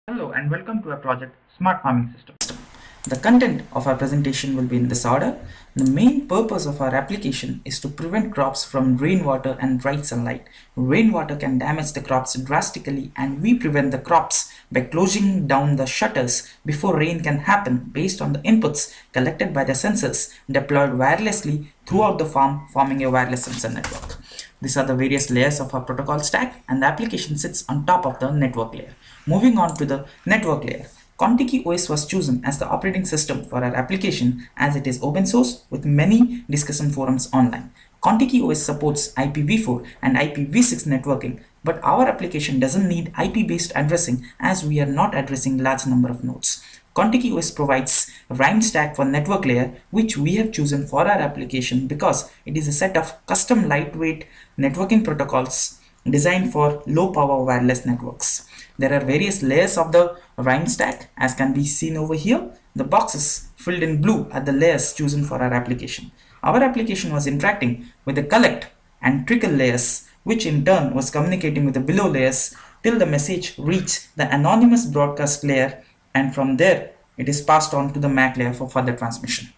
Hello and welcome to our project Smart Farming System. The content of our presentation will be in this order. The main purpose of our application is to prevent crops from rainwater and bright sunlight. Rainwater can damage the crops drastically, and we prevent the crops by closing down the shutters before rain can happen based on the inputs collected by the sensors deployed wirelessly throughout the farm, forming a wireless sensor network. These are the various layers of our protocol stack, and the application sits on top of the network layer. Moving on to the network layer. Contiki OS was chosen as the operating system for our application as it is open source with many discussion forums online. Contiki OS supports IPv4 and IPv6 networking, but our application doesn't need IP-based addressing as we are not addressing large number of nodes. Contiki OS provides a RIME stack for network layer, which we have chosen for our application because it is a set of custom lightweight networking protocols designed for low power wireless networks. There are various layers of the RIME stack as can be seen over here. The boxes filled in blue are the layers chosen for our application. Our application was interacting with the collect and trickle layers, which in turn was communicating with the below layers till the message reached the anonymous broadcast layer, and from there it is passed on to the MAC layer for further transmission.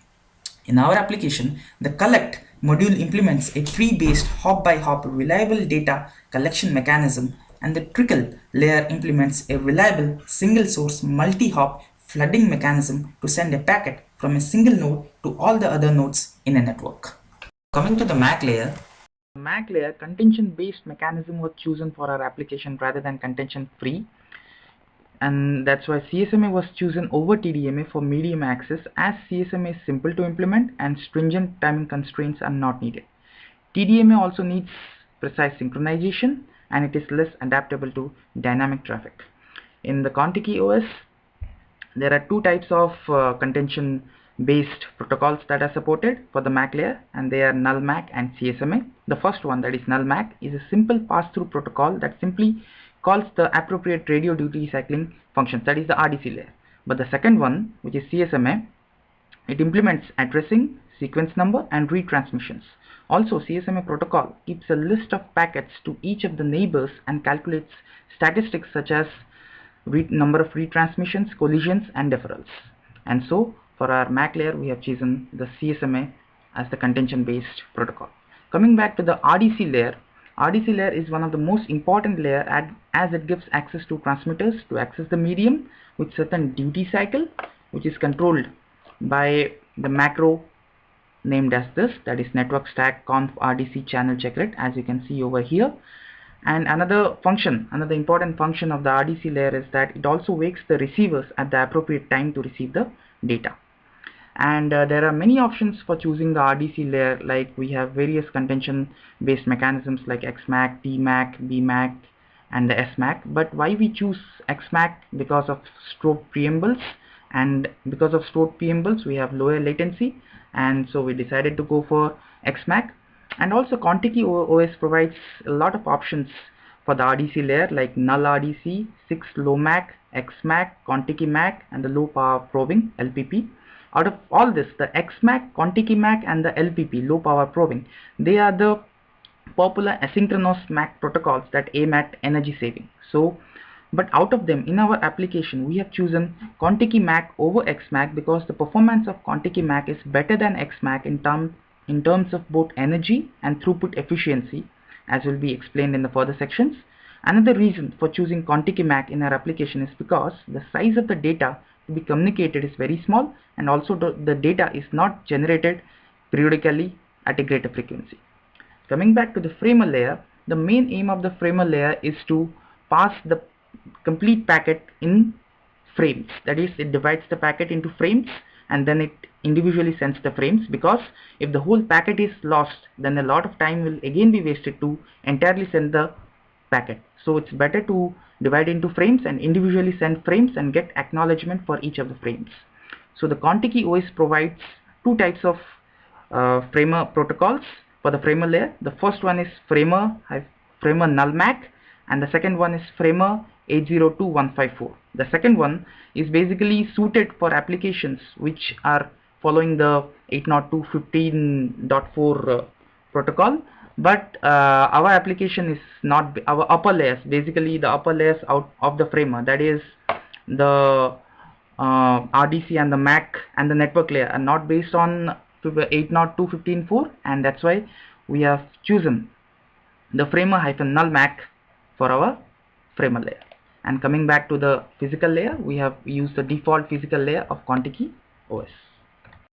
In our application, the collect module implements a tree-based hop-by-hop reliable data collection mechanism, and the trickle layer implements a reliable single-source multi-hop flooding mechanism to send a packet from a single node to all the other nodes in a network. Coming to the MAC layer, The MAC layer contention-based mechanism was chosen for our application rather than contention-free, and that's why CSMA was chosen over TDMA for medium access, as CSMA is simple to implement and stringent timing constraints are not needed. TDMA also needs precise synchronization and it is less adaptable to dynamic traffic. In the Contiki OS, there are two types of contention based protocols that are supported for the MAC layer, and they are null MAC and CSMA. The first one, that is null MAC, is a simple pass-through protocol that simply calls the appropriate radio duty cycling functions, that is the RDC layer. But the second one, which is CSMA, it implements addressing, sequence number and retransmissions. Also, CSMA protocol keeps a list of packets to each of the neighbors and calculates statistics such as number of retransmissions, collisions and deferrals. And so for our MAC layer we have chosen the CSMA as the contention based protocol. Coming back to the RDC layer, RDC layer is one of the most important layer as it gives access to transmitters to access the medium with certain duty cycle, which is controlled by the macro named as this, that is network stack conf RDC channel checklet, as you can see over here. And another important function of the RDC layer is that it also wakes the receivers at the appropriate time to receive the data. And there are many options for choosing the RDC layer, like we have various contention based mechanisms like XMAC, TMAC, BMAC and the SMAC. But why we choose XMAC? Because of stored preambles, and because of stored preambles we have lower latency, and so we decided to go for XMAC. And also Contiki OS provides a lot of options for the RDC layer, like null RDC, 6 low MAC, XMAC, Contiki MAC and the low power probing LPP. Out of all this, the XMAC, Contiki MAC and the LPP, low power probing, they are the popular asynchronous MAC protocols that aim at energy saving. But out of them, in our application we have chosen Contiki MAC over XMAC because the performance of Contiki MAC is better than XMAC in terms of both energy and throughput efficiency, as will be explained in the further sections. Another reason for choosing Contiki MAC in our application is because the size of the data to be communicated is very small, and also the data is not generated periodically at a greater frequency. Coming back to the framer layer, the main aim of the framer layer is to pass the complete packet in frames. That is, it divides the packet into frames and then it individually sends the frames, because if the whole packet is lost, then a lot of time will again be wasted to entirely send the packet. So it's better to divide into frames and individually send frames and get acknowledgement for each of the frames. So the Contiki OS provides two types of framer protocols for the framer layer. The first one is framer null MAC, and the second one is framer 802154. The second one is basically suited for applications which are following the 802.15.4 protocol, but our application is not, our upper layers, basically the upper layers out of the framer, that is the RDC and the MAC and the network layer are not based on 802.15.4, and that's why we have chosen the framer-null MAC for our framer layer. And coming back to the physical layer, we have used the default physical layer of Contiki OS.